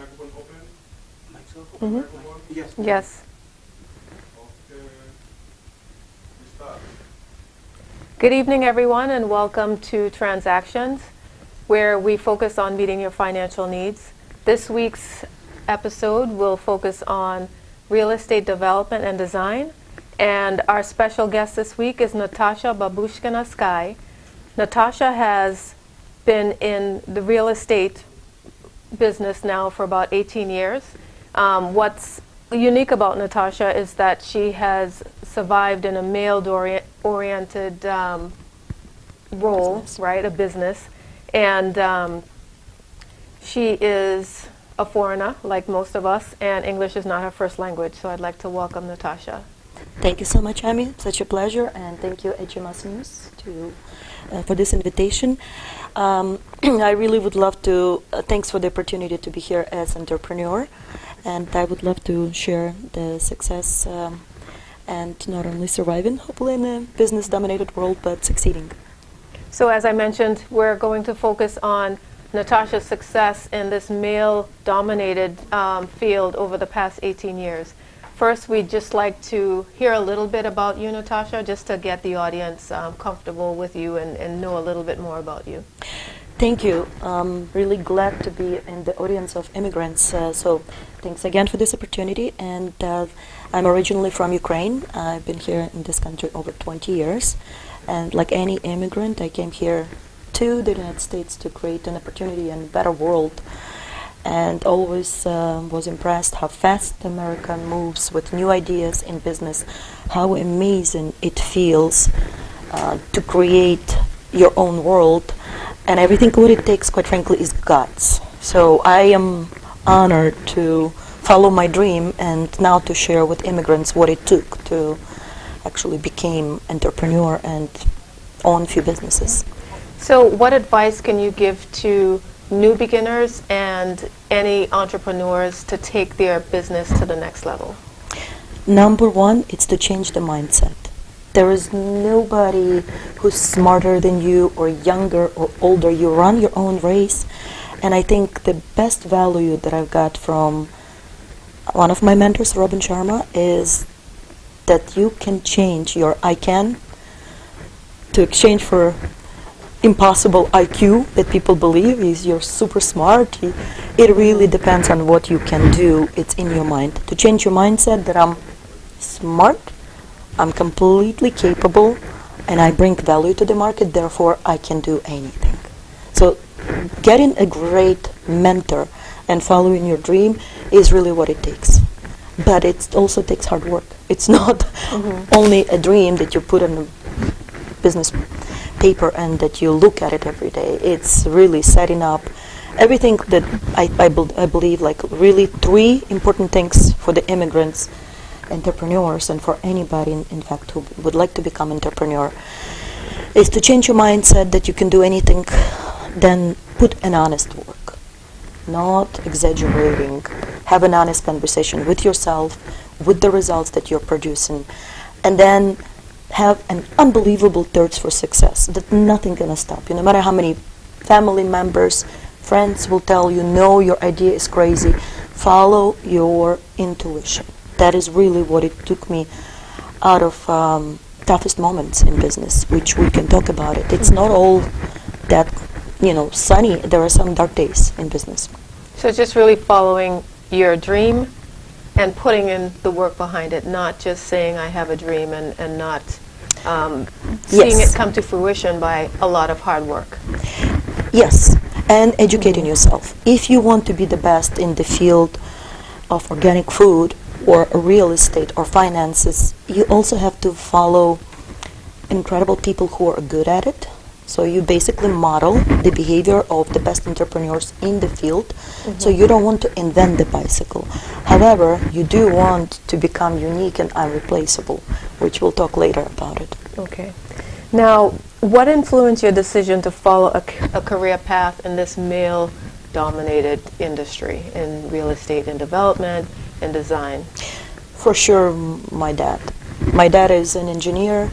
microphone open? Mm-hmm. Microphone? Yes. Yes. Okay. We start. Good evening, everyone, and welcome to Transactions, where we focus on meeting your financial needs. This week's episode will focus on real estate development and design. And our special guest this week is Natasha Babushkina Sky. Natasha has been in the real estate business now for about 18 years. What's unique about Natasha is that she has survived in a male-oriented role, Business. right, a business. And she is a foreigner, like most of us, and English is not her first language. So I'd like to welcome Natasha. Thank you so much, Amy. Such a pleasure, and thank you, HMI News, for this invitation. I really would love to. Thanks for the opportunity to be here as entrepreneur, and I would love to share the success and not only surviving, hopefully, in a business-dominated world, but succeeding. So as I mentioned, we're going to focus on Natasha's success in this male-dominated field over the past 18 years. First, we'd just like to hear a little bit about you, Natasha, just to get the audience comfortable with you and know a little bit more about you. Thank you. Really glad to be in the audience of immigrants. So thanks again for this opportunity. And I'm originally from Ukraine. I've been here in this country over 20 years. And like any immigrant, I came here to the United States to create an opportunity and a better world. And always was impressed how fast America moves with new ideas in business, how amazing it feels to create your own world. And everything what it takes, quite frankly, is guts. So I am honored to follow my dream and now to share with immigrants what it took to actually become entrepreneur and own few businesses. So what advice can you give to new beginners and any entrepreneurs to take their business to the next level? Number one, it's to change the mindset. There is nobody who's smarter than you or younger or older. You run your own race. And I think the best value that I've got from one of my mentors, Robin Sharma, is that you can change your I can to exchange for impossible IQ that people believe is you're super smart. It really depends on what you can do. It's in your mind. To change your mindset that I'm smart, I'm completely capable, and I bring value to the market, therefore I can do anything. So getting a great mentor and following your dream is really what it takes. But it also takes hard work. It's not only a dream that you put on a business paper and that you look at it every day. It's really setting up everything that I believe, like really three important things for the immigrants, entrepreneurs, and for anybody in fact who would like to become entrepreneur is to change your mindset that you can do anything, then put an honest work, not exaggerating, have an honest conversation with yourself, with the results that you're producing, and then have an unbelievable thirst for success, that nothing gonna stop you. No matter how many family members, friends will tell you, no, your idea is crazy, follow your intuition. That is really what it took me out of toughest moments in business, which we can talk about it. It's not all that, sunny. There are some dark days in business. So just really following your dream and putting in the work behind it, not just saying I have a dream and not seeing it come to fruition by a lot of hard work. Yes, and educating yourself. If you want to be the best in the field of organic food or real estate or finances, you also have to follow incredible people who are good at it. So you basically model the behavior of the best entrepreneurs in the field. So you don't want to invent the bicycle. However, you do want to become unique and irreplaceable, which we'll talk later about it. Okay. Now, what influenced your decision to follow a career path in this male-dominated industry in real estate and development and design? For sure, my dad. My dad is an engineer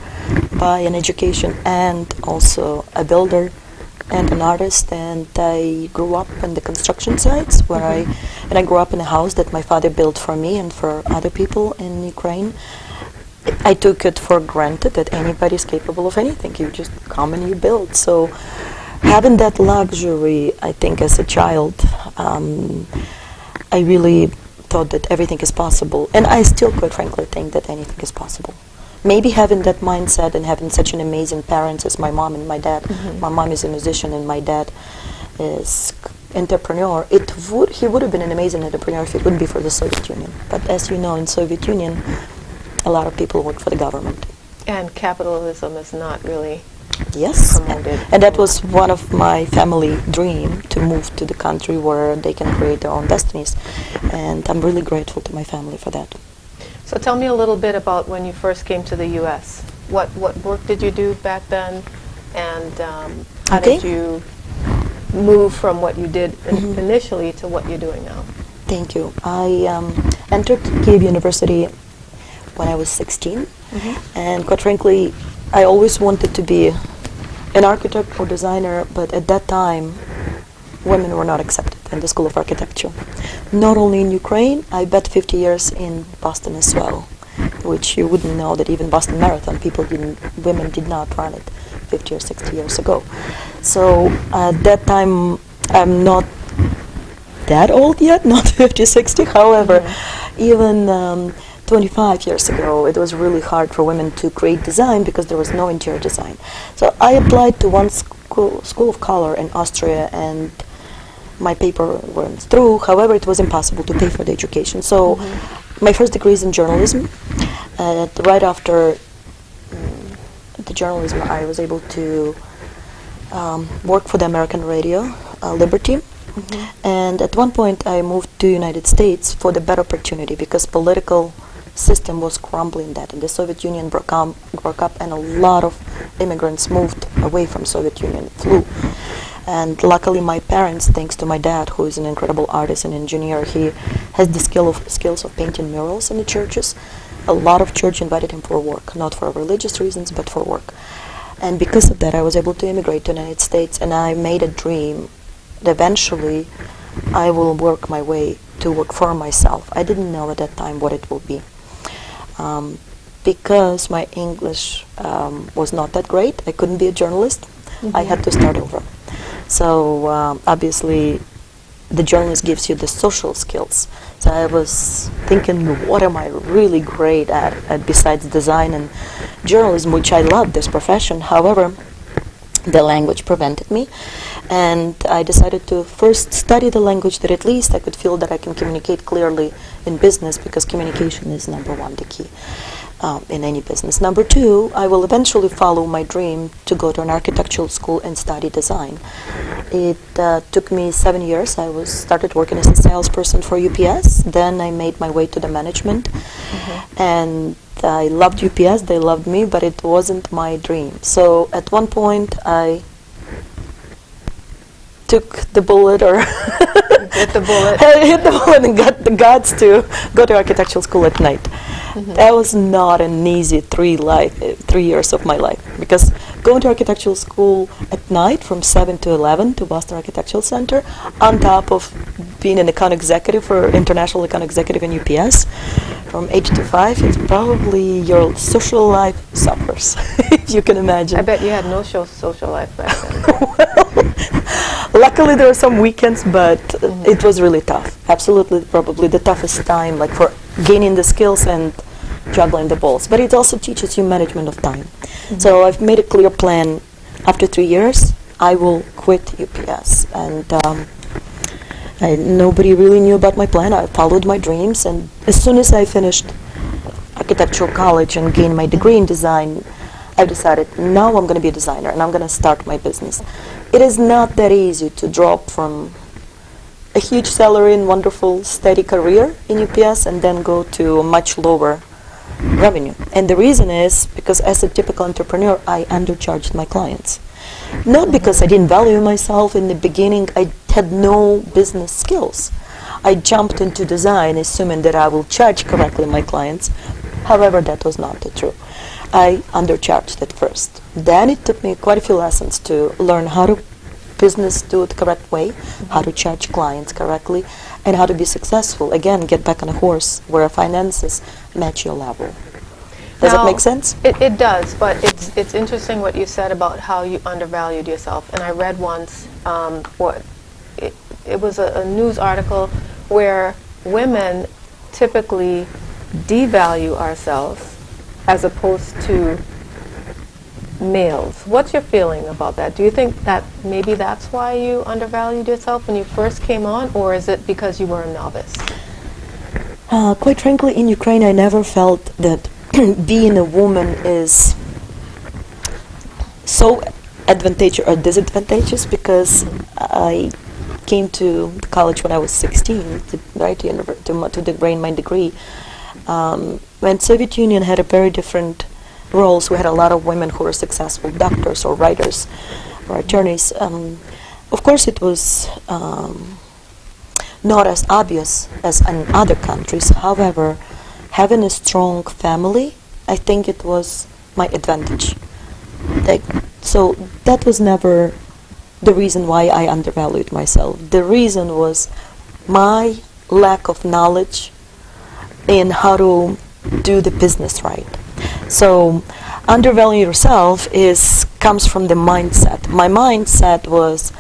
by an education and also a builder. and an artist, and I grew up in the construction sites where I grew up in a house that my father built for me and for other people in Ukraine. I took it for granted that anybody's capable of anything. You just come and you build. So having that luxury, I think, as a child, I really thought that everything is possible. And I still, quite frankly, think that anything is possible. Maybe having that mindset and having such an amazing parents as my mom and my dad. My mom is a musician and my dad is entrepreneur. He would have been an amazing entrepreneur if it wouldn't be for the Soviet Union. But as you know, in Soviet Union, a lot of people work for the government. And capitalism is not really Yes, promoted. and that was one of my family dream, to move to the country where they can create their own destinies, and I'm really grateful to my family for that. So tell me a little bit about when you first came to the U.S. What work did you do back then, and how did you move from what you did initially to what you're doing now? Thank you. I entered Kiev University when I was 16, and quite frankly, I always wanted to be an architect or designer, but at that time, women were not accepted in the School of Architecture. Not only in Ukraine, I bet 50 years in Boston as well, which you wouldn't know that even Boston Marathon, women did not run it 50 or 60 years ago. So at that time, I'm not that old yet, not 50, 60, however, even 25 years ago, it was really hard for women to create design because there was no interior design. So I applied to one school of color in Austria, and my paper went through. However, it was impossible to pay for the education. So my first degree is in journalism. Right after the journalism, I was able to work for the American radio, Liberty. And at one point, I moved to United States for the better opportunity because political system was crumbling that, and the Soviet Union broke up, and a lot of immigrants moved away from Soviet Union, flew. And luckily my parents, thanks to my dad, who is an incredible artist and engineer, he has the skills of painting murals in the churches. A lot of church invited him for work, not for religious reasons, but for work. And because of that, I was able to immigrate to the United States, and I made a dream that eventually I will work my way to work for myself. I didn't know at that time what it will be. Because my English was not that great, I couldn't be a journalist. I had to start over. So obviously the journalist gives you the social skills. So I was thinking, what am I really great at besides design and journalism, which I love this profession. However, the language prevented me, and I decided to first study the language that at least I could feel that I can communicate clearly in business, because communication is number one, the key in any business. Number two, I will eventually follow my dream to go to an architectural school and study design. It took me 7 years. I started working as a salesperson for UPS. Then I made my way to the management, and I loved UPS, they loved me, but it wasn't my dream. So at one point I took the bullet, or Hit the bullet. I hit the bullet and got the guts to go to architectural school at night. That was not an easy 3 years of my life, because going to architectural school at night from 7 to 11 to Boston Architectural Center, on top of being an account executive for international account executive in UPS, from 8 to 5, it's probably your social life suffers, if you can imagine. I bet you had no social life back then. Luckily, there were some weekends, but it was really tough. Absolutely, probably the toughest time, like for gaining the skills and juggling the balls. But it also teaches you management of time. So I've made a clear plan. After 3 years, I will quit UPS. And nobody really knew about my plan. I followed my dreams. And as soon as I finished architectural college and gained my degree in design, I decided, now I'm going to be a designer and I'm going to start my business. It is not that easy to drop from a huge salary and wonderful steady career in UPS and then go to a much lower revenue. And the reason is because as a typical entrepreneur, I undercharged my clients. Not because I didn't value myself in the beginning, I had no business skills. I jumped into design assuming that I will charge correctly my clients. However, that was not the truth. I undercharged at first. Then it took me quite a few lessons to learn how to business do it the correct way, how to charge clients correctly, and how to be successful. Again, get back on a horse where finances match your level. Does it make sense? It does, but it's interesting what you said about how you undervalued yourself. And I read once it was a news article where women typically devalue ourselves as opposed to males. What's your feeling about that? Do you think that maybe that's why you undervalued yourself when you first came on, or is it because you were a novice? Quite frankly, in Ukraine, I never felt that being a woman is so advantageous or disadvantageous, because I came to college when I was 16, to gain my degree. When Soviet Union had a very different roles, we had a lot of women who were successful doctors or writers or attorneys. Of course, it was not as obvious as in other countries. However, having a strong family, I think it was my advantage. So that was never the reason why I undervalued myself. The reason was my lack of knowledge in how to do the business right. So undervalue yourself comes from the mindset. My mindset was,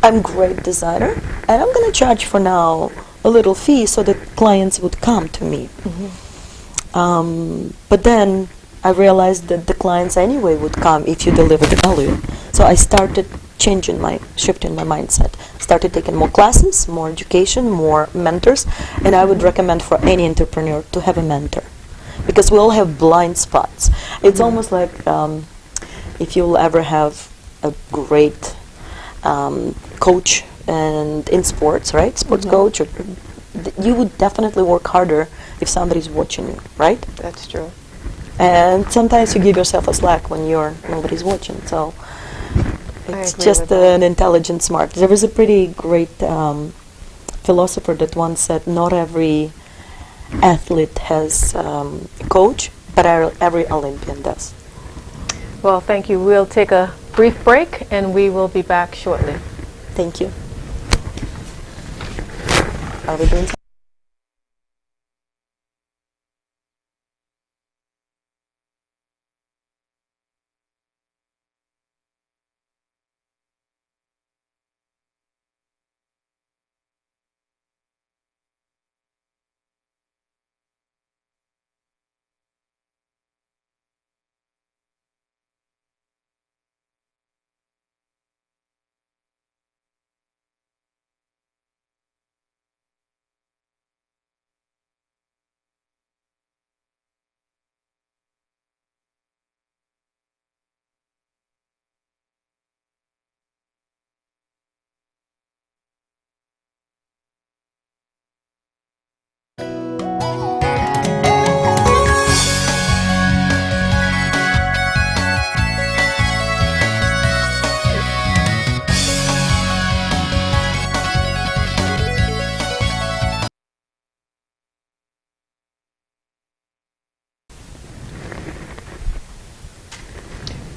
I'm a great designer, and I'm going to charge for now a little fee so that clients would come to me. But then I realized that the clients anyway would come if you deliver the value. So I started shifting my mindset. Started taking more classes, more education, more mentors, and I would recommend for any entrepreneur to have a mentor, because we all have blind spots. It's almost like if you'll ever have a great coach and in sports, right? Sports coach, you would definitely work harder if somebody's watching you, right? That's true. And sometimes you give yourself a slack when nobody's watching. So it's just an intelligent smart. There was a pretty great philosopher that once said, not every athlete has a coach, but every Olympian does. Well, thank you. We'll take a brief break, and we will be back shortly. Thank you. Are we doing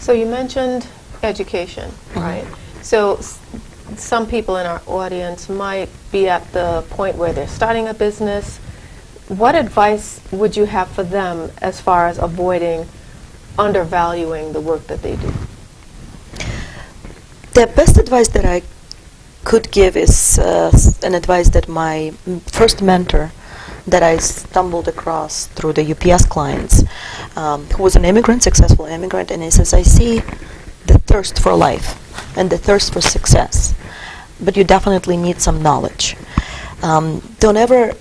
So you mentioned education, right? So some people in our audience might be at the point where they're starting a business. What advice would you have for them as far as avoiding undervaluing the work that they do? The best advice that I could give is an advice that my first mentor that I stumbled across through the UPS clients, who was an immigrant, successful immigrant, and he says, I see the thirst for life and the thirst for success, but you definitely need some knowledge. Don't ever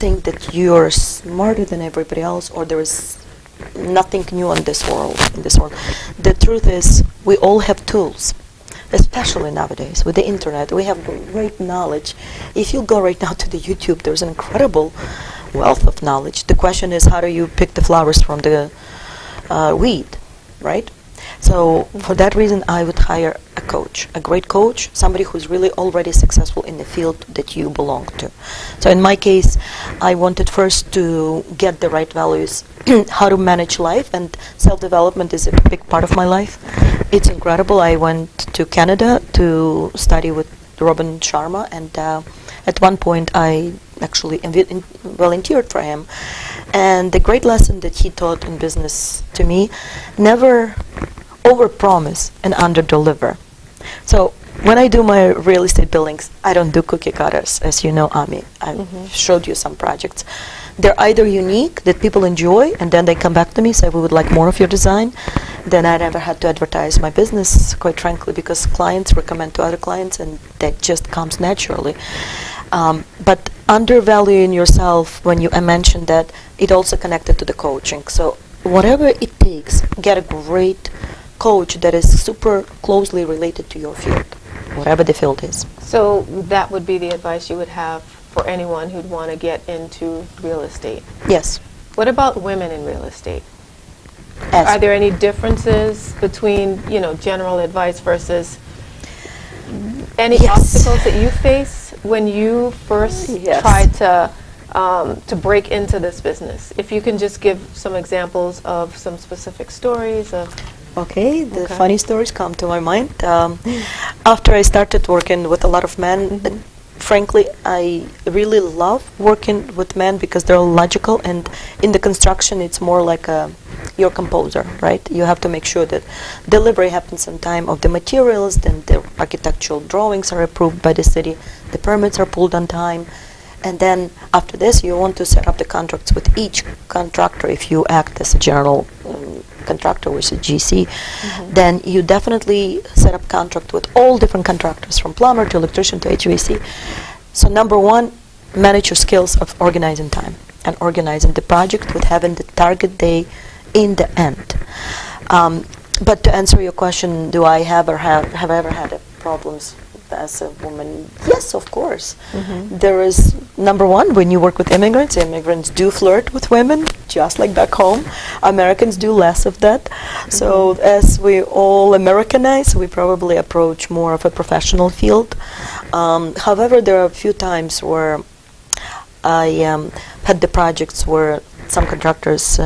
think that you're smarter than everybody else, or there is nothing new in this world. The truth is, we all have tools, especially nowadays with the internet. We have great knowledge. If you go right now to the YouTube, there's an incredible wealth of knowledge. The question is, how do you pick the flowers from the weed, right? So for that reason, I would hire a coach, a great coach, somebody who's really already successful in the field that you belong to. So in my case, I wanted first to get the right values, how to manage life, and self-development is a big part of my life. It's incredible. I went to Canada to study with Robin Sharma, and at one point I actually volunteered for him. And the great lesson that he taught in business to me: never overpromise and underdeliver. So when I do my real estate buildings, I don't do cookie cutters, as you know, Ami. I showed you some projects. They're either unique that people enjoy, and then they come back to me, say, we would like more of your design. Then I never had to advertise my business, quite frankly, because clients recommend to other clients, and that just comes naturally. But undervaluing yourself, when you mentioned that, it also connected to the coaching. So whatever it takes, get a great coach that is super closely related to your field, whatever the field is. So that would be the advice you would have for anyone who'd want to get into real estate. Yes. What about women in real estate? As Are there any differences between, general advice versus any Yes. obstacles that you face when you first Yes. tried to break into this business? If you can just give some examples of some specific stories of. Okay, the Okay. funny stories come to my mind. After I started working with a lot of men, frankly, I really love working with men because they're logical, and in the construction, it's more like your composer, right? You have to make sure that delivery happens on time of the materials, then the architectural drawings are approved by the city, the permits are pulled on time, and then after this, you want to set up the contracts with each contractor. If you act as a general contractor, which is GC, then you definitely set up contract with all different contractors, from plumber to electrician to HVAC. So number one, manage your skills of organizing time and organizing the project with having the target day in the end. But to answer your question, do I have I ever had problems as a woman? Yes, of course. There is, number one, when you work with immigrants do flirt with women, just like back home. Americans do less of that. So as we all Americanize, we probably approach more of a professional field. However, there are a few times where I had the projects where some contractors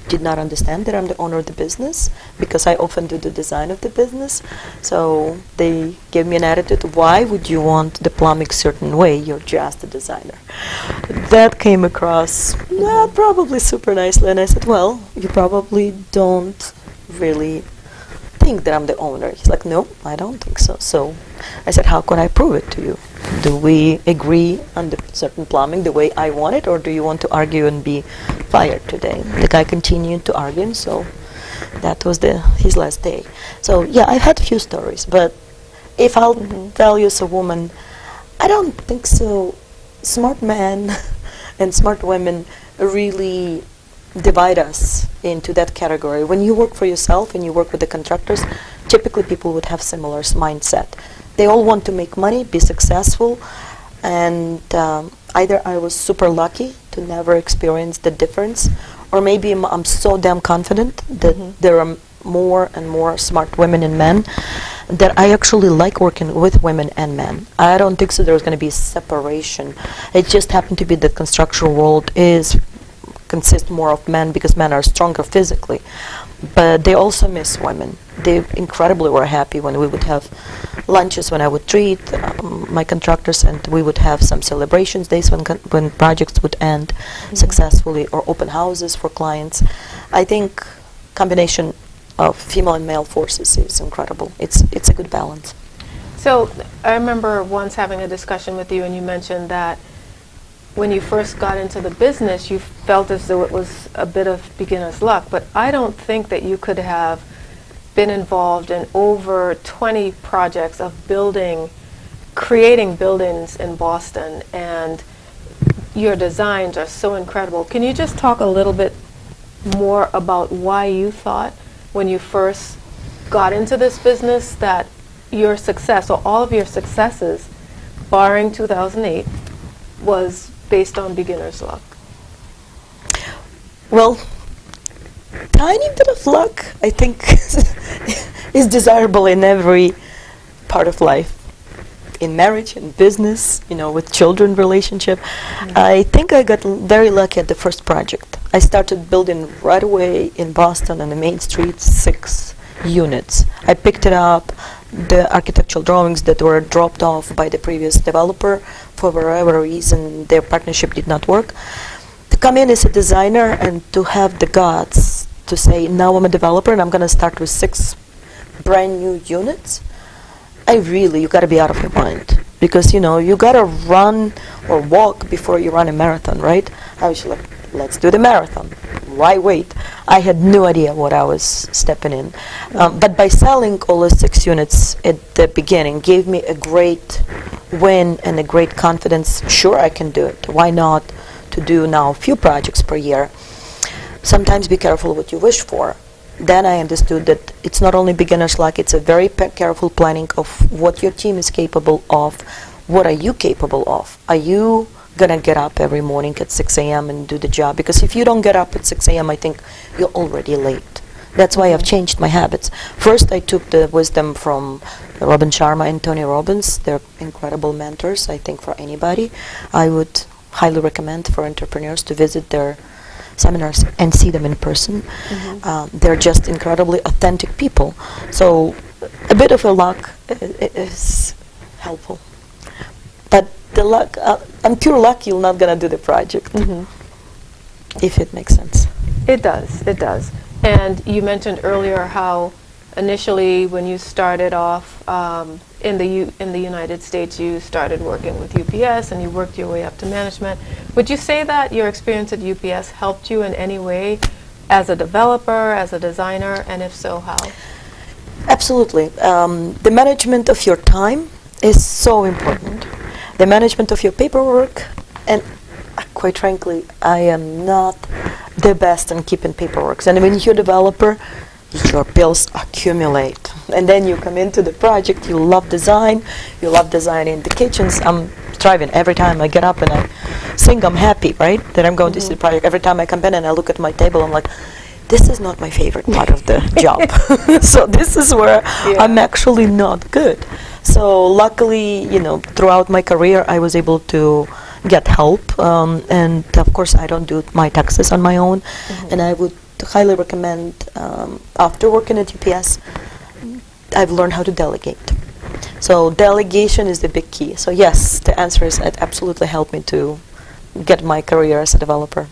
did not understand that I'm the owner of the business, because I often do the design of the business. So they gave me an attitude, why would you want the plumbing certain way? You're just a designer. That came across not probably super nicely, and I said, well, you probably don't really think that I'm the owner. He's like, no, I don't think so. So I said, how can I prove it to you? Do we agree on the certain plumbing the way I want it, or do you want to argue and be fired today? The guy continued to argue, and so that was his last day. So yeah, I've had a few stories, but if I'll tell you as a woman, I don't think so. Smart men and smart women really divide us into that category. When you work for yourself and you work with the contractors, typically people would have similar mindset. They all want to make money, be successful, and either I was super lucky to never experience the difference, or maybe I'm so damn confident that there are more and more smart women and men that I actually like working with women and men. I don't think so there's going to be a separation. It just happened to be that construction world consists more of men because men are stronger physically, but they also miss women. They incredibly were happy when we would have lunches, when I would treat my contractors, and we would have some celebrations days when projects would end successfully, or open houses for clients. I think combination of female and male forces is incredible. It's a good balance. So I remember once having a discussion with you, and you mentioned that when you first got into the business, you felt as though it was a bit of beginner's luck, but I don't think that you could have been involved in over 20 projects of creating buildings in Boston, and your designs are so incredible. Can you just talk a little bit more about why you thought when you first got into this business that your success, or all of your successes, barring 2008, was based on beginner's luck? Well, tiny bit of luck, I think, is desirable in every part of life. In marriage, in business, with children relationship. I think I got very lucky at the first project. I started building right away in Boston on the main street 6 units. I picked it up, the architectural drawings that were dropped off by the previous developer for whatever reason their partnership did not work. To come in as a designer and to have the guts to say, now I'm a developer and I'm going to start with 6 brand new units, you got to be out of your mind. Because, you got to run or walk before you run a marathon, right? I was like, let's do the marathon. Why wait? I had no idea what I was stepping in. But by selling all the 6 units at the beginning gave me a great win and a great confidence. Sure, I can do it. Why not to do now a few projects per year? Sometimes be careful what you wish for. Then I understood that it's not only beginner's luck, it's a very careful planning of what your team is capable of. What are you capable of? Are you going to get up every morning at 6 a.m. and do the job? Because if you don't get up at 6 a.m., I think you're already late. That's why I've changed my habits. First, I took the wisdom from Robin Sharma and Tony Robbins. They're incredible mentors, I think, for anybody. I would highly recommend for entrepreneurs to visit their seminars and see them in person. They're just incredibly authentic people. So a bit of a luck is helpful. But the luck, on pure luck, you're not going to do the project, if it makes sense. It does, it does. And you mentioned earlier how initially when you started off in the United States, you started working with UPS and you worked your way up to management. Would you say that your experience at UPS helped you in any way as a developer, as a designer, and if so, how? Absolutely. The management of your time is so important. The management of your paperwork, and quite frankly, I am not the best in keeping paperwork. And when you're a developer, your bills accumulate. And then you come into the project, you love design, you love designing the kitchens. I'm striving every time I get up and I sing I'm happy, right? That I'm going to see the project. Every time I come in and I look at my table, I'm like, this is not my favorite part of the job. So this is where I'm actually not good. So luckily, throughout my career, I was able to get help. And of course, I don't do my taxes on my own. And I would highly recommend, after working at UPS, I've learned how to delegate. So delegation is the big key. So yes, the answer is it absolutely helped me to get my career as a developer.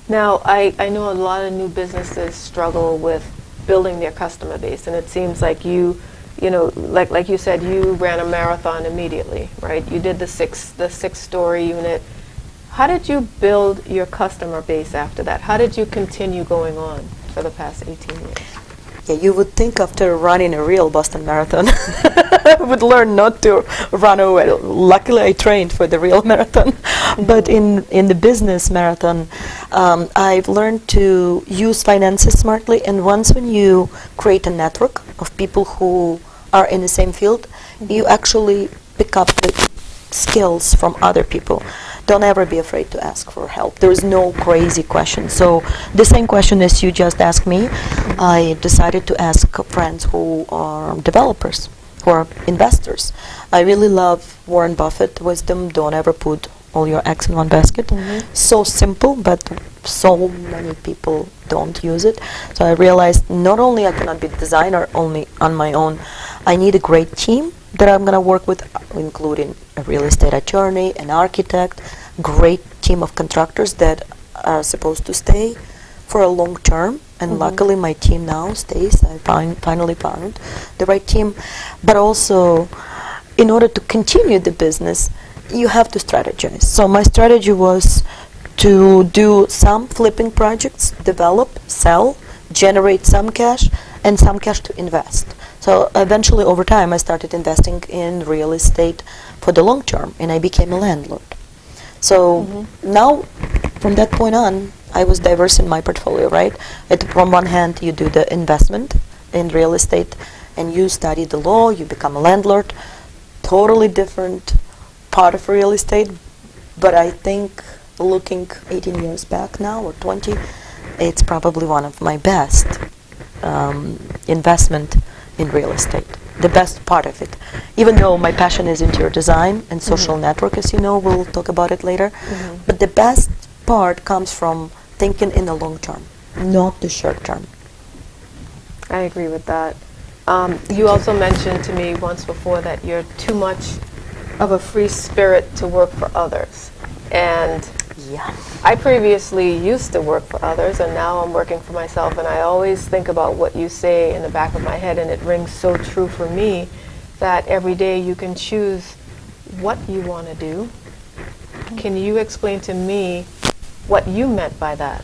Now, I know a lot of new businesses struggle with building their customer base, and it seems like like you said, you ran a marathon immediately, right? You did the 6-story unit. How did you build your customer base after that? How did you continue going on for the past 18 years? Yeah, you would think after running a real Boston Marathon, I would learn not to run away. Luckily, I trained for the real marathon. But in the business marathon, I've learned to use finances smartly. And once when you create a network of people who are in the same field, you actually pick up the skills from other people. Don't ever be afraid to ask for help. There is no crazy question. So the same question as you just asked me, I decided to ask friends who are developers, who are investors. I really love Warren Buffett wisdom. Don't ever put all your eggs in one basket. So simple, but so many people don't use it. So I realized not only I cannot be a designer only on my own, I need a great team that I'm going to work with, including a real estate attorney, an architect, great team of contractors that are supposed to stay for a long term. And luckily my team now stays. I finally found the right team. But also, in order to continue the business, you have to strategize. So my strategy was to do some flipping projects, develop, sell, generate some cash, and some cash to invest. So eventually, over time, I started investing in real estate for the long term, and I became a landlord. So now, from that point on, I was diverse in my portfolio, right? From one hand, you do the investment in real estate, and you study the law, you become a landlord. Totally different part of real estate, but I think looking 18 years back now, or 20, it's probably one of my best investment in real estate. The best part of it. Even though my passion is interior design and social network, as you know, we'll talk about it later. But the best part comes from thinking in the long term, not the short term. I agree with that. You also mentioned to me once before that you're too much of a free spirit to work for others. And Yeah. I previously used to work for others, and now I'm working for myself, and I always think about what you say in the back of my head, and it rings so true for me that every day you can choose what you want to do. Can you explain to me what you meant by that?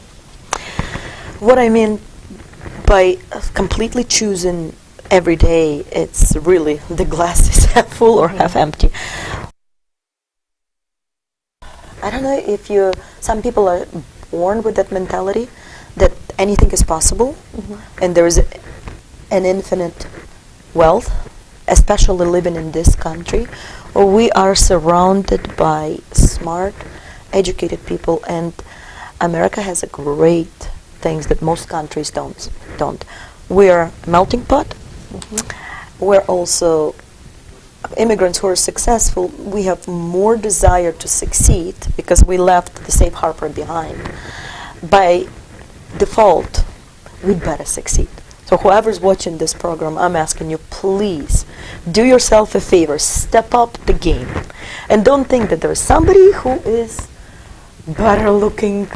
What I mean by completely choosing every day, it's really the glass is half full or half empty. I don't know if some people are born with that mentality that anything is possible and there is an infinite wealth, especially living in this country, where we are surrounded by smart, educated people, and America has a great things that most countries don't. We're a melting pot. We're also immigrants who are successful. We have more desire to succeed because we left the safe harbor behind. By default, we'd better succeed. So whoever's watching this program, I'm asking you, please do yourself a favor, step up the game, and don't think that there's somebody who is better looking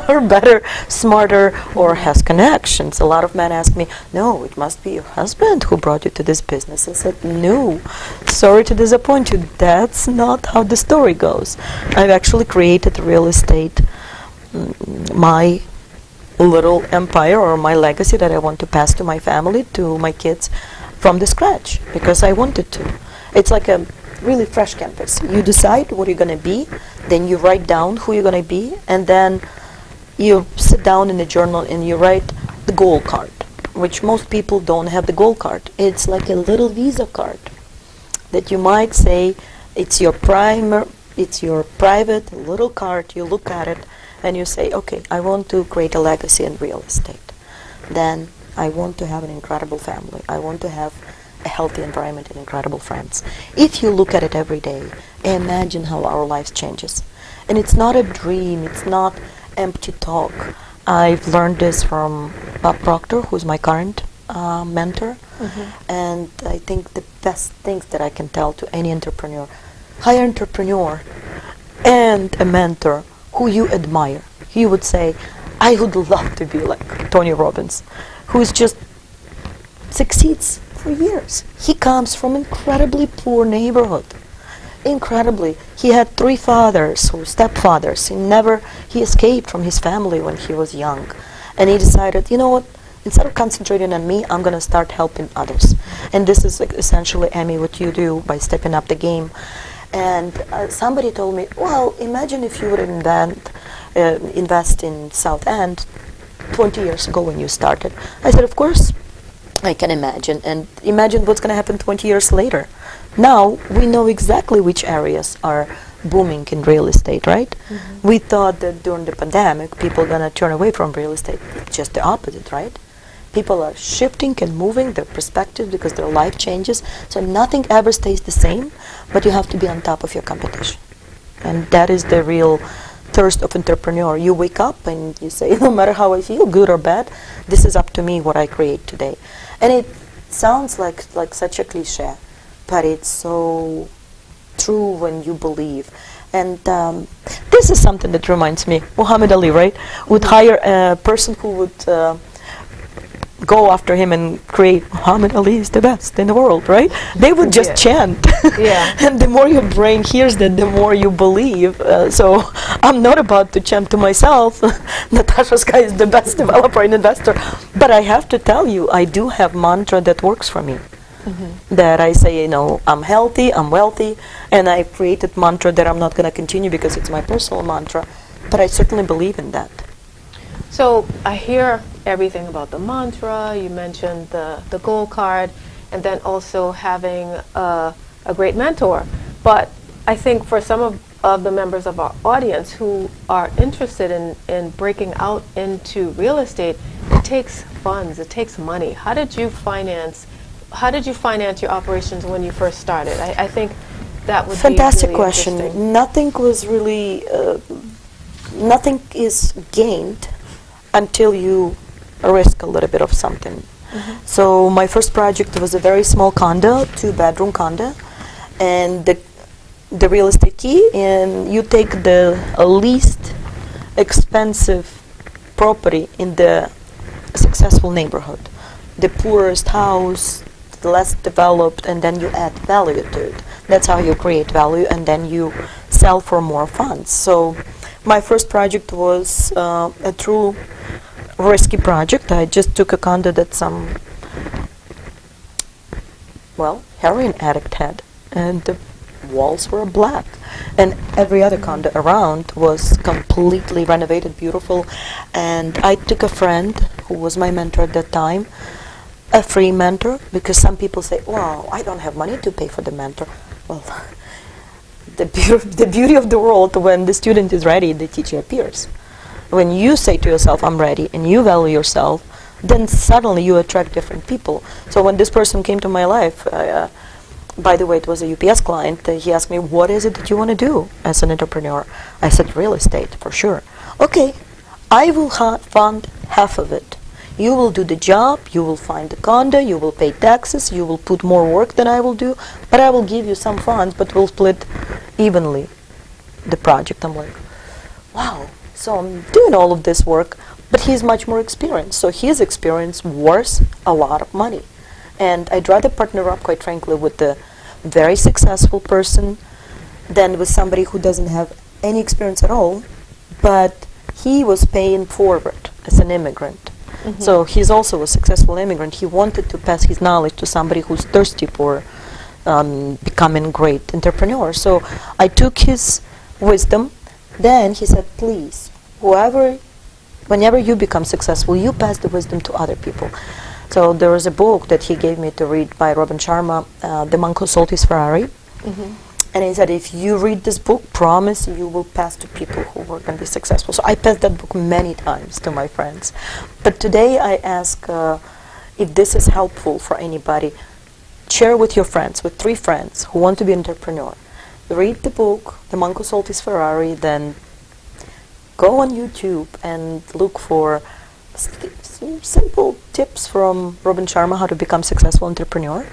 or better, smarter, or has connections. A lot of men ask me, no, it must be your husband who brought you to this business. I said, no, sorry to disappoint you. That's not how the story goes. I've actually created real estate, my little empire or my legacy that I want to pass to my family, to my kids, from the scratch, because I wanted to. It's like a really fresh canvas. You decide what you're going to be, then you write down who you're going to be, and then you sit down in a journal and you write the goal card, which most people don't have the goal card. It's like a little Visa card that you might say it's your private little card. You look at it and you say, okay, I want to create a legacy in real estate. Then I want to have an incredible family. I want to have a healthy environment and incredible friends. If you look at it every day, imagine how our lives changes. And it's not a dream, it's not empty talk. I've learned this from Bob Proctor, who's my current mentor. And I think the best things that I can tell to any entrepreneur, hire an entrepreneur and a mentor who you admire. He would say, I would love to be like Tony Robbins, who's just succeeds for years. He comes from incredibly poor neighborhood. Incredibly. He had 3 fathers or stepfathers. He escaped from his family when he was young. And he decided, you know what, instead of concentrating on me, I'm going to start helping others. And this is like essentially, Amy, what you do by stepping up the game. And somebody told me, well, imagine if you would invest in South End 20 years ago when you started. I said, of course, I can imagine. And imagine what's going to happen 20 years later. Now, we know exactly which areas are booming in real estate, right? We thought that during the pandemic, people are going to turn away from real estate. It's just the opposite, right? People are shifting and moving their perspective because their life changes. So nothing ever stays the same, but you have to be on top of your competition. And that is the real thirst of entrepreneur. You wake up and you say, no matter how I feel, good or bad, this is up to me what I create today. And it sounds like such a cliche, but it's so true when you believe. And this is something that reminds me, Muhammad Ali, right, would hire a person who would go after him and create Muhammad Ali is the best in the world, right? They would just chant. And the more your brain hears that, the more you believe. So I'm not about to chant to myself, Natasha Sky is the best developer and investor. But I have to tell you, I do have mantra that works for me. That I say, you know, I'm healthy, I'm wealthy, and I created mantra that I'm not going to continue because it's my personal mantra. But I certainly believe in that. So I hear everything about the mantra. You mentioned the goal card, and then also having a great mentor. But I think for some of the members of our audience who are interested in breaking out into real estate, it takes funds, it takes money. How did you finance your operations when you first started? I think that would fantastic be really question. interesting. Nothing was really nothing is gained until you risk a little bit of something. So my first project was a very small condo, 2-bedroom condo, and the real estate key, and you take the least expensive property in the successful neighborhood, the poorest house, the less developed, and then you add value to it. That's how you create value, and then you sell for more funds. So my first project was a true risky project. I just took a condo that some, heroin addict had, and the walls were black, and every other condo around was completely renovated, beautiful. And I took a friend who was my mentor at that time, a free mentor, because some people say, wow, I don't have money to pay for the mentor. Well, the beauty of the world, when the student is ready, the teacher appears. When you say to yourself, I'm ready, and you value yourself, then suddenly you attract different people. So when this person came to my life, by the way, it was a UPS client, he asked me, what is it that you want to do as an entrepreneur? I said, real estate, for sure. Okay, I will fund half of it. You will do the job, you will find the condo, you will pay taxes, you will put more work than I will do, but I will give you some funds, but we'll split evenly the project. I'm like, wow. So I'm doing all of this work, but he's much more experienced. So his experience worth a lot of money. And I'd rather partner up, quite frankly, with a very successful person than with somebody who doesn't have any experience at all, but he was paying forward as an immigrant. So he's also a successful immigrant. He wanted to pass his knowledge to somebody who's thirsty for becoming a great entrepreneur. So I took his wisdom. Then he said, please, whenever you become successful, you pass the wisdom to other people. So there was a book that he gave me to read by Robin Sharma, The Monk Who Sold His Ferrari. And he said, if you read this book, promise you will pass to people who are going to be successful. So I passed that book many times to my friends. But today I ask if this is helpful for anybody, share with your friends, with 3 friends who want to be an entrepreneur. Read the book, The Monk Who Sold His Ferrari, then go on YouTube and look for some simple tips from Robin Sharma how to become a successful entrepreneur.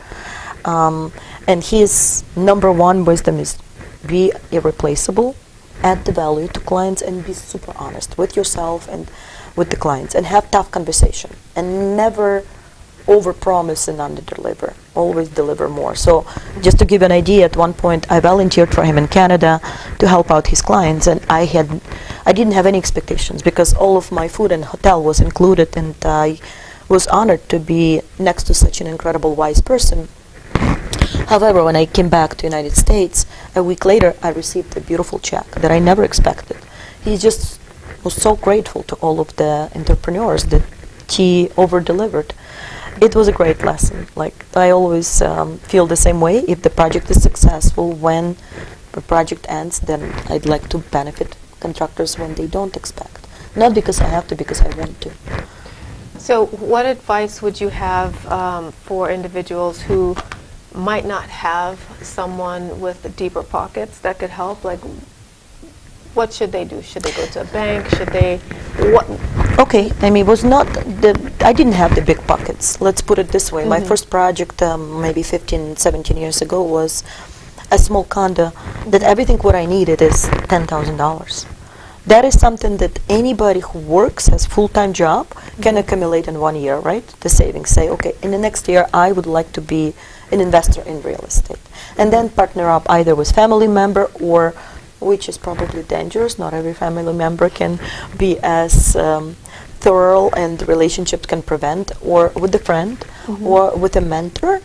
And his number 1 wisdom is be irreplaceable, add the value to clients, and be super honest with yourself and with the clients, and have tough conversation, and never overpromise and underdeliver. Always deliver more. So just to give an idea, at one point I volunteered for him in Canada to help out his clients, and I didn't have any expectations because all of my food and hotel was included, and I was honored to be next to such an incredible wise person. However, when I came back to the United States, a week later I received a beautiful check that I never expected. He just was so grateful to all of the entrepreneurs that he over-delivered. It was a great lesson. Like, I always feel the same way. If the project is successful, when the project ends, then I'd like to benefit contractors when they don't expect. Not because I have to, because I want to. So what advice would you have for individuals who might not have someone with deeper pockets that could help? Like, what should they do? Should they go to a bank? Should they, what? Okay, I mean, I didn't have the big pockets. Let's put it this way. My first project, maybe 15, 17 years ago, was a small condo that everything what I needed is $10,000. That is something that anybody who works, has full-time job, can accumulate in 1 year, right? The savings. Say, okay, in the next year, I would like to be an investor in real estate. And then partner up either with family member or, which is probably dangerous, not every family member can be as thorough and relationship can prevent, or with a friend, or with a mentor,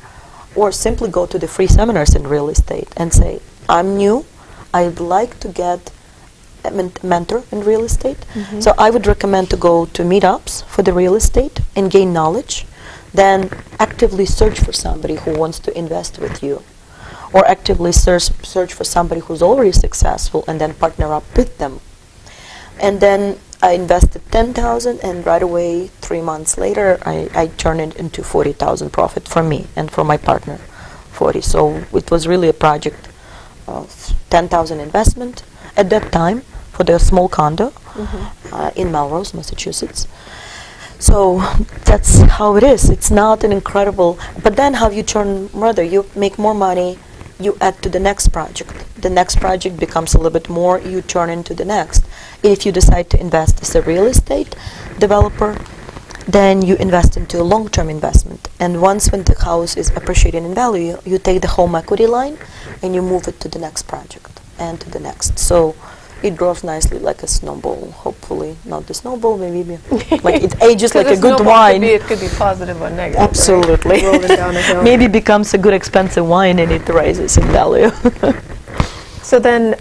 or simply go to the free seminars in real estate and say, I'm new, I'd like to get a mentor in real estate. So I would recommend to go to meetups for the real estate and gain knowledge, then actively search for somebody who wants to invest with you, or actively search for somebody who's already successful and then partner up with them. And then I invested $10,000, and right away, 3 months later, I turned it into $40,000 profit for me and for my partner, 40. So it was really a project of $10,000 investment. At that time, for their small condo in Melrose, Massachusetts. So that's how it is. It's not an incredible, but then how you turn rather, you make more money, you add to the next project. The next project becomes a little bit more, you turn into the next. If you decide to invest as a real estate developer, then you invest into a long-term investment. And once when the house is appreciating in value, you take the home equity line and you move it to the next project and to the next. So it grows nicely like a snowball, hopefully. Not the snowball, maybe like it ages like a good wine. It could be positive or negative. Absolutely. Right? Rolling down a hill. Maybe becomes a good expensive wine and it rises in value. So then,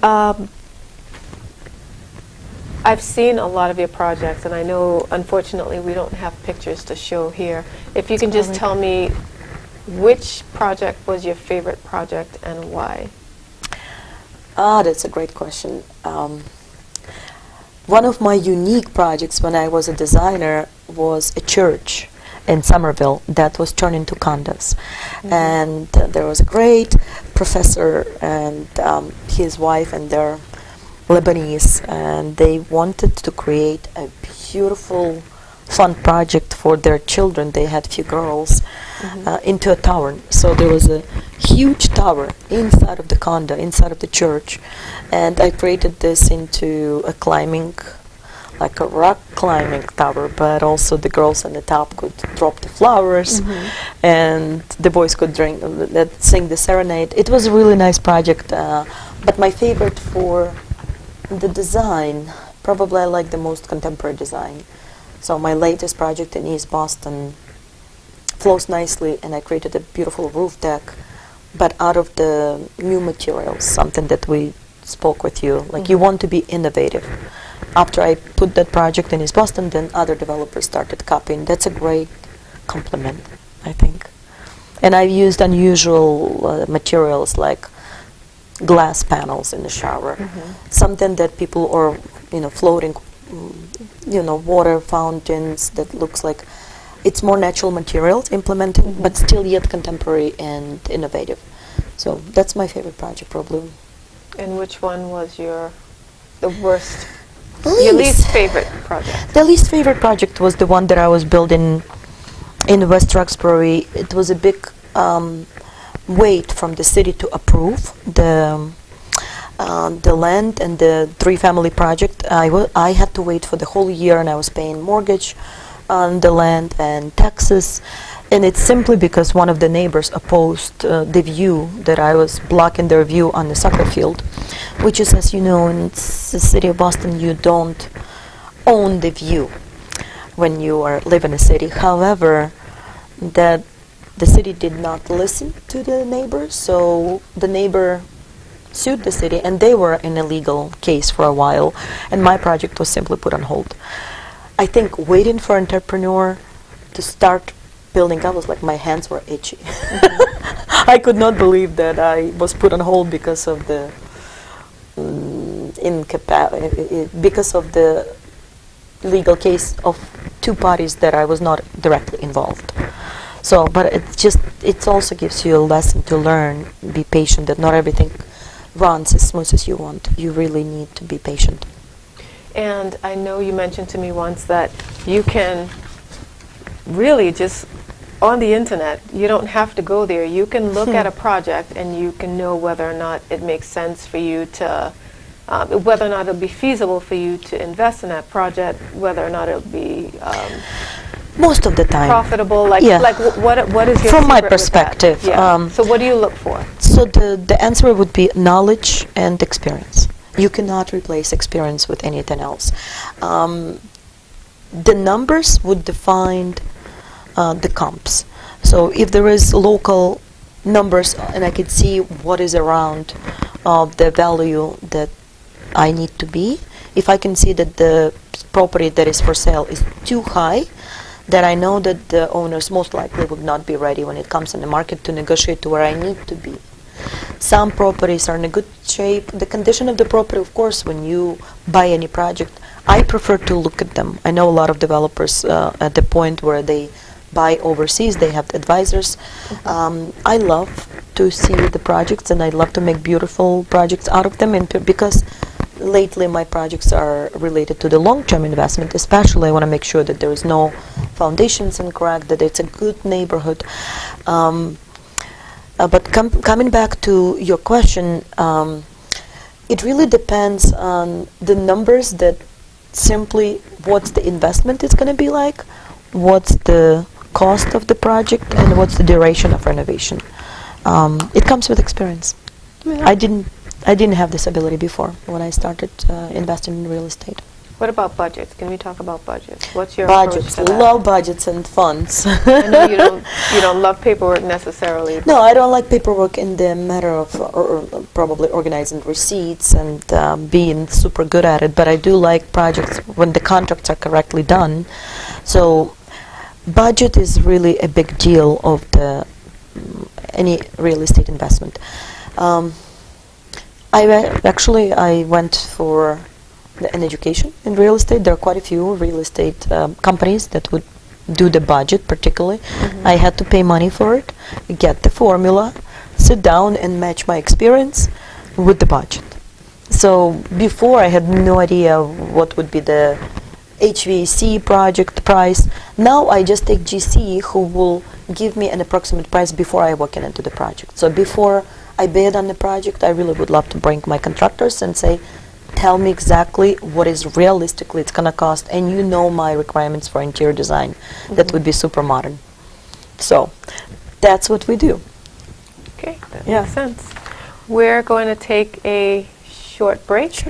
I've seen a lot of your projects, and I know, unfortunately, we don't have pictures to show here. If you can just tell me which project was your favorite project and why? That's a great question. One of my unique projects when I was a designer was a church in Somerville that was turned into condos. And there was a great professor and his wife, and they're Lebanese, and they wanted to create a beautiful, fun project for their children. They had few girls into a tower. So there was a huge tower inside of the condo, inside of the church, and I created this into a climbing, like a rock climbing tower, but also the girls on the top could drop the flowers, and the boys could sing the serenade. It was a really nice project, but my favorite for the design, probably I like the most contemporary design. So my latest project in East Boston flows nicely, and I created a beautiful roof deck, but out of the new materials, something that we spoke with you, like you want to be innovative. After I put that project in East Boston, then other developers started copying. That's a great compliment, I think. And I've used unusual materials like glass panels in the shower, something that people, or floating, water fountains that looks like it's more natural materials implemented, but still yet contemporary and innovative. So that's my favorite project, probably. And which one was your least favorite project? The least favorite project was the one that I was building in West Roxbury. It was a big wait from the city to approve the land and the 3-family project. I had to wait for the whole year, and I was paying mortgage on the land and taxes, and it's simply because one of the neighbors opposed the view, that I was blocking their view on the soccer field, which is, as you know, in the city of Boston, you don't own the view when you live in a city. However, that the city did not listen to the neighbors, so the neighbor sued the city, and they were in a legal case for a while, and my project was simply put on hold. I think waiting for entrepreneur to start building up was like my hands were itchy. I could not believe that I was put on hold because of the because of the legal case of 2 parties that I was not directly involved. So, but it also gives you a lesson to learn, be patient, that not everything runs as smooth as you want. You really need to be patient. And I know you mentioned to me once that you can really just, on the internet, you don't have to go there. You can look at a project and you can know whether or not it makes sense for you to, whether or not it'll be feasible for you to invest in that project, whether or not it'll be most of the time profitable. What is your from my secret perspective? with that? So what do you look for? So the answer would be knowledge and experience. You cannot replace experience with anything else. The numbers would define the comps. So if there is local numbers and I could see what is around the value that I need to be, if I can see that the property that is for sale is too high, then I know that the owners most likely would not be ready when it comes in the market to negotiate to where I need to be. Some properties are in a good shape. The condition of the property, of course, when you buy any project, I prefer to look at them. I know a lot of developers at the point where they buy overseas, they have advisors. I love to see the projects, and I love to make beautiful projects out of them, and because lately my projects are related to the long-term investment. Especially, I want to make sure that there is no foundations incorrect, that it's a good neighborhood. But coming back to your question, it really depends on the numbers, that simply what's the investment is going to be like, what's the cost of the project, and what's the duration of renovation. It comes with experience. Yeah. I didn't have this ability before when I started investing in real estate. What about budgets? Can we talk about budgets? What's your approach Budgets, to that? love budgets and funds. I know you don't love paperwork necessarily. No, I don't like paperwork in the matter of or probably organizing receipts and being super good at it, but I do like projects when the contracts are correctly done. So budget is really a big deal of the any real estate investment. I went for an education in real estate. There are quite a few real estate companies that would do the budget particularly. I had to pay money for it, get the formula, sit down and match my experience with the budget. So before I had no idea what would be the HVAC project price. Now I just take GC who will give me an approximate price before I walk into the project. So before I bid on the project, I really would love to bring my contractors and say, tell me exactly what is realistically it's going to cost, and you know my requirements for interior design. That would be super modern. So that's what we do. Okay, that makes sense. We're going to take a short break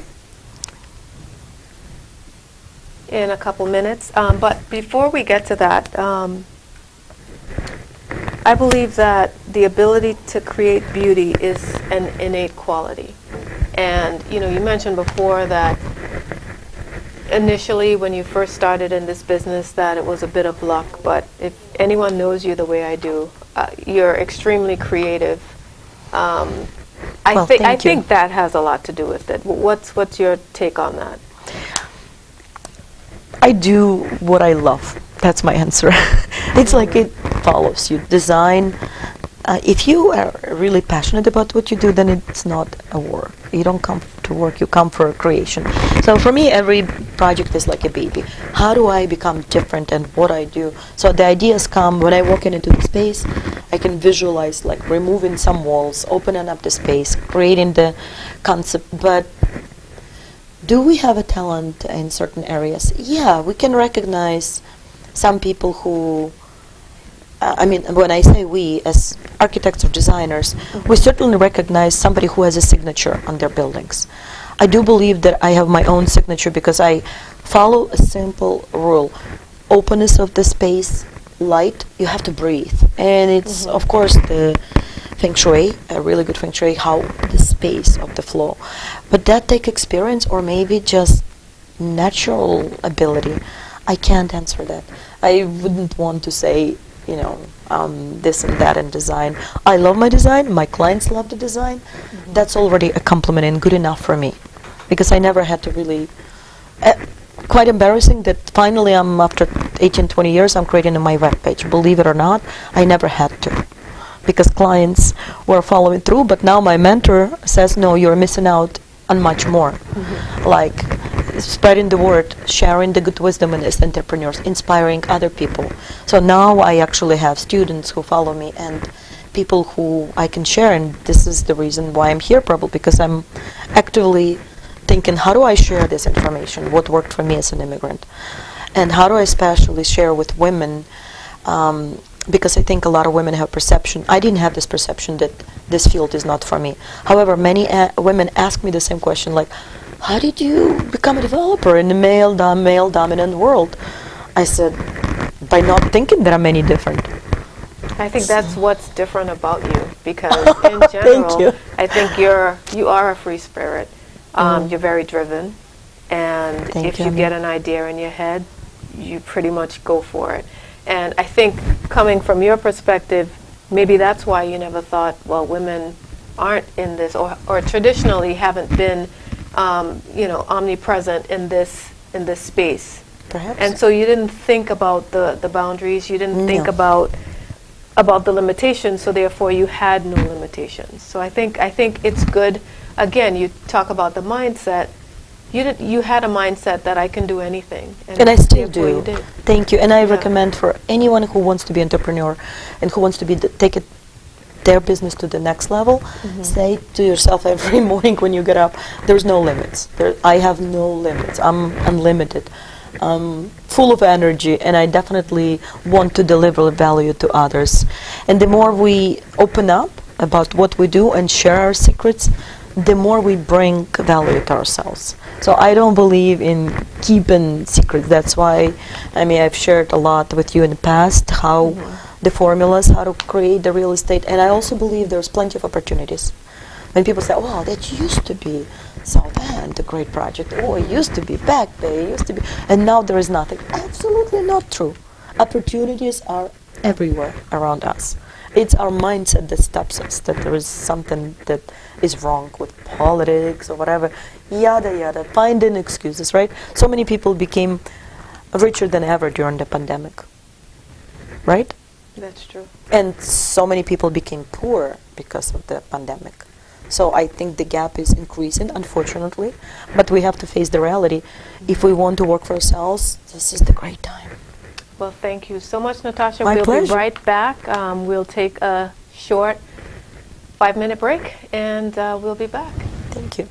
in a couple minutes. But before we get to that, I believe that the ability to create beauty is an innate quality. And you mentioned before that initially when you first started in this business that it was a bit of luck, but if anyone knows you the way I do, you're extremely creative. I think that has a lot to do with it. What's your take on that? I do what I love. That's my answer. It's like it follows you. Design. If you are really passionate about what you do, then it's not a work. You don't come to work, you come for creation. So for me, every project is like a baby. How do I become different in what I do? So the ideas come when I walk into the space. I can visualize like removing some walls, opening up the space, creating the concept. But do we have a talent in certain areas? Yeah, we can recognize some people who when I say we, as architects or designers, we certainly recognize somebody who has a signature on their buildings. I do believe that I have my own signature because I follow a simple rule. Openness of the space, light, you have to breathe. And it's, of course, the feng shui, a really good feng shui, how the space of the flow. But that takes experience or maybe just natural ability. I can't answer that. I wouldn't want to say, this and that in design. I love my design. My clients love the design. That's already a compliment and good enough for me, because I never had to really. Quite embarrassing that finally, after 18, 20 years, I'm creating my web page. Believe it or not, I never had to, because clients were following through. But now my mentor says, no, you're missing out on much more, like spreading the word, sharing the good wisdom as entrepreneurs, inspiring other people. So now I actually have students who follow me and people who I can share, and this is the reason why I'm here, probably because I'm actively thinking, how do I share this information, what worked for me as an immigrant, and how do I especially share with women, because I think a lot of women have perception. I didn't have this perception that this field is not for me. However, many women ask me the same question, like, how did you become a developer in a male-dominant world? I said, by not thinking there are many different. I think that's what's different about you, because in general, I think you are a free spirit. You're very driven, and if you get an idea in your head, you pretty much go for it. And I think coming from your perspective, maybe that's why you never thought, well, women aren't in this, or traditionally haven't been omnipresent in this space. Perhaps. And so you didn't think about the boundaries, you didn't think about the limitations, so therefore you had no limitations. So I think it's good. Again, you talk about the mindset. You had a mindset that I can do anything, And I still therefore you do. did. Thank you. And I Yeah. recommend for anyone who wants to be entrepreneur and who wants to be take it their business to the next level, say to yourself every morning when you get up, there's no limits. I have no limits. I'm unlimited. I'm full of energy, and I definitely want to deliver value to others. And the more we open up about what we do and share our secrets, the more we bring value to ourselves. So I don't believe in keeping secrets. That's why, I've shared a lot with you in the past how the formulas, how to create the real estate. And I also believe there's plenty of opportunities. When people say, "Oh, that used to be South End, a great project. Oh, it used to be Back Bay, it used to be," and now there is nothing. Absolutely not true. Opportunities are everywhere around us. It's our mindset that stops us, that there is something that is wrong with politics or whatever, yada yada, finding excuses, right? So many people became richer than ever during the pandemic, right? That's true. And so many people became poor because of the pandemic. So I think the gap is increasing, unfortunately, but we have to face the reality. If we want to work for ourselves, this is the great time. Well, thank you so much, Natasha. My we'll pleasure. be right back. We'll take a short 5-minute break, and we'll be back. Thank you.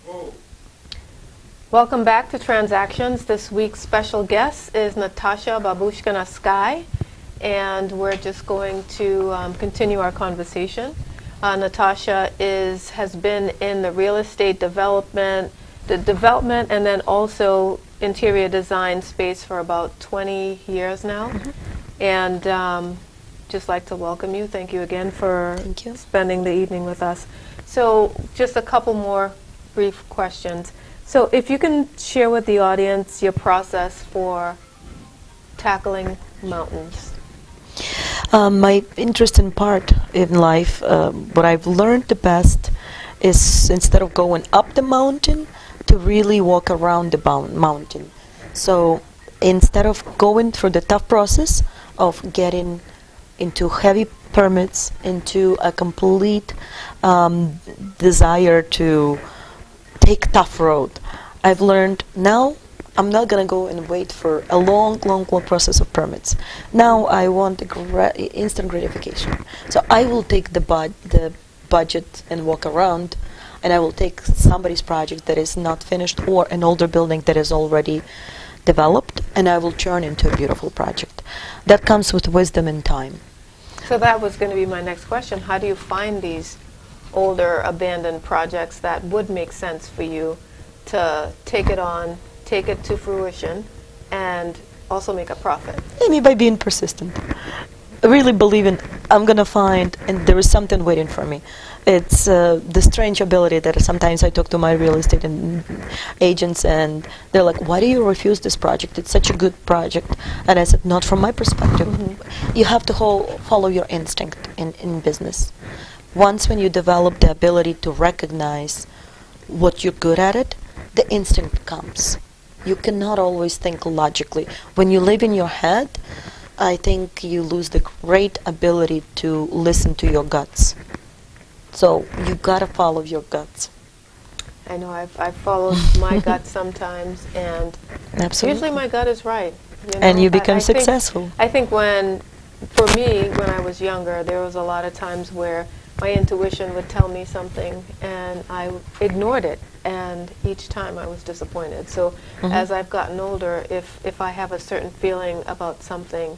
Whoa. Welcome back to Transactions. This week's special guest is Natasha Babushkina-Sky, and we're just going to continue our conversation. Natasha has been in the real estate development, and then also interior design space for about 20 years now. And just like to welcome you. Thank you again for Thank you. spending the evening with us. So just a couple more brief questions. So if you can share with the audience your process for tackling mountains. My interesting part in life, what I've learned the best is instead of going up the mountain, to really walk around the mountain. So instead of going through the tough process of getting into heavy permits, into a complete desire to take tough road, I've learned now I'm not going to go and wait for a long process of permits. Now I want instant gratification. So I will take the budget and walk around, and I will take somebody's project that is not finished or an older building that is already developed, and I will turn into a beautiful project. That comes with wisdom and time. So that was going to be my next question. How do you find these older abandoned projects that would make sense for you to take it on, take it to fruition, and also make a profit? Maybe by being persistent. Really believing I'm going to find, and there is something waiting for me. it's the strange ability that sometimes I talk to my real estate agents, and they're like, "Why do you refuse this project? It's such a good project." And I said, "Not from my perspective. You have to follow your instinct in business. Once when you develop the ability to recognize what you're good at it, the instinct comes. You cannot always think logically. When you live in your head, I think you lose the great ability to listen to your guts. So you gotta follow your guts." I know I've followed my gut sometimes, and Absolutely. usually my gut is right. And you become I think- successful. I think for me, when I was younger, there was a lot of times where my intuition would tell me something, and I ignored it, and each time I was disappointed. So as I've gotten older, if I have a certain feeling about something,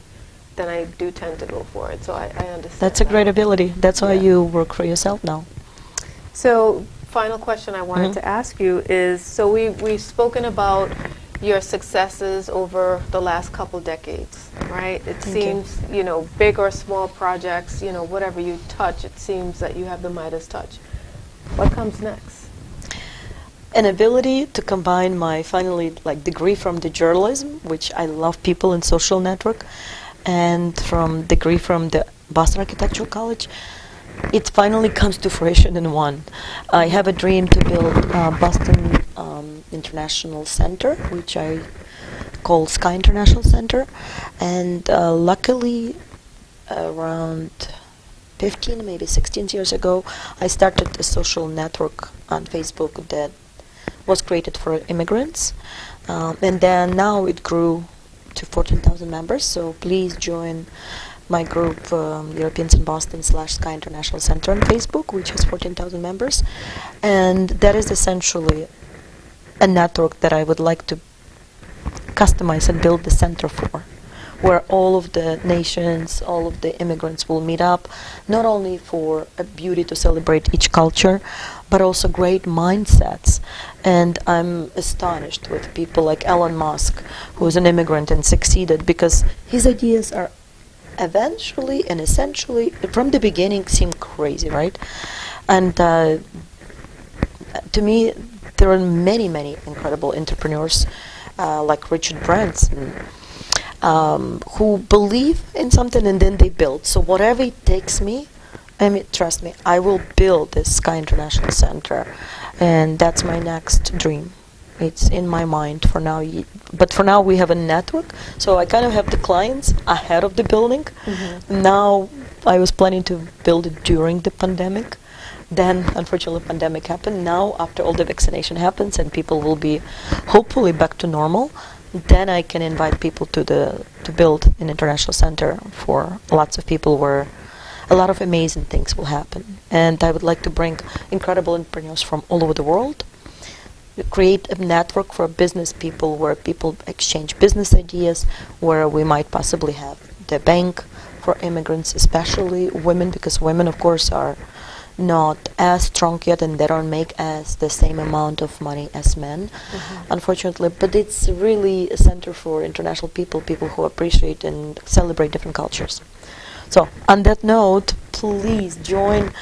then I do tend to go for it. So I understand. That's a that. great ability. That's why Yeah. you work for yourself now. So, final question I wanted to ask you is, so we've spoken about your successes over the last couple decades, right? It Thank you. seems, big or small projects, whatever you touch, it seems that you have the Midas touch. What comes next? An ability to combine my finally degree from the journalism, which I love people in social network, and from degree from the Boston Architectural College. It finally comes to fruition in one. I have a dream to build Boston International Center, which I call Sky International Center, and luckily around 15, maybe 16 years ago, I started a social network on Facebook that was created for immigrants, and then now it grew to 14,000 members. So please join my group, Europeans in Boston /Sky International Center on Facebook, which has 14,000 members, and that is essentially a network that I would like to customize and build the center for, where all of the nations, all of the immigrants will meet up, not only for a beauty to celebrate each culture, but also great mindsets. And I'm astonished with people like Elon Musk, who is an immigrant and succeeded, because his ideas are eventually and essentially, from the beginning, seem crazy, right? And to me, there are many, many incredible entrepreneurs like Richard Branson, who believe in something and then they build. So whatever it takes me, trust me, I will build this Sky International Center, and that's my next dream. It's in my mind for now, but for now we have a network, so I kind of have the clients ahead of the building. Now I was planning to build it during the pandemic. Then, unfortunately, the pandemic happened. Now, after all the vaccination happens and people will be hopefully back to normal, then I can invite people to build an international center for lots of people where a lot of amazing things will happen. And I would like to bring incredible entrepreneurs from all over the world, create a network for business people where people exchange business ideas, where we might possibly have the bank for immigrants, especially women, because women, of course, are not as strong yet and they don't make as the same amount of money as men, unfortunately. But it's really a center for international people who appreciate and celebrate different cultures. So on that note, please join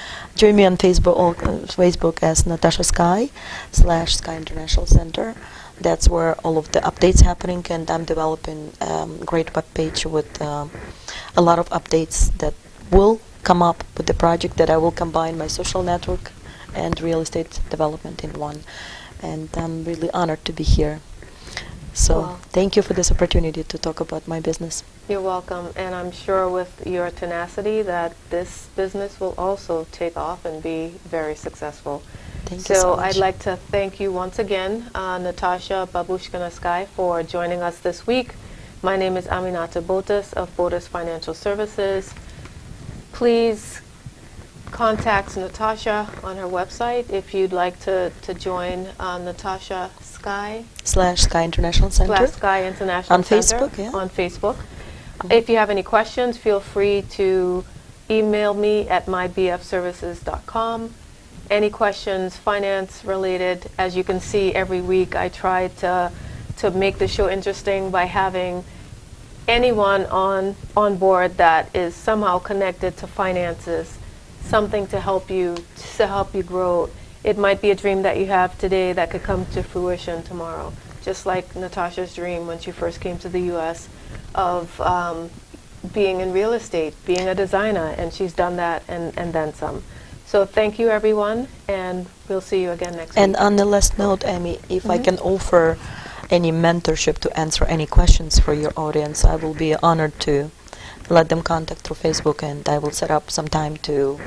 me on Facebook as Natasha Sky /Sky International Center. That's where all of the updates happening, and I'm developing a great web page with a lot of updates that will come up with the project, that I will combine my social network and real estate development in one. And I'm really honored to be here. So Well, thank you for this opportunity to talk about my business. You're welcome, and I'm sure with your tenacity that this business will also take off and be very successful. Thank you so much. I'd like to thank you once again, Natasha Babushkina Sky, for joining us this week. My name is Aminata Botas of Botas Financial Services. Please contact Natasha on her website if you'd like to join Natasha Sky /Sky International Center. Sky International On Center Facebook, yeah. on Facebook. If you have any questions, feel free to email me at mybfservices.com. Any questions finance related? As you can see, every week I try to make the show interesting by having anyone on board that is somehow connected to finances something to help you grow. It might be a dream that you have today that could come to fruition tomorrow. Just like Natasha's dream when she first came to the U.S. of being in real estate, being a designer, and she's done that and then some. So thank you, everyone, and we'll see you again next week. And on the last note, Amy, if I can offer any mentorship to answer any questions for your audience, I will be honored to let them contact through Facebook, and I will set up some time to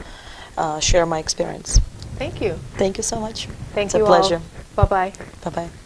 share my experience. Thank you. Thank you so much. Thank it's you a pleasure. all. Bye-bye. Bye-bye.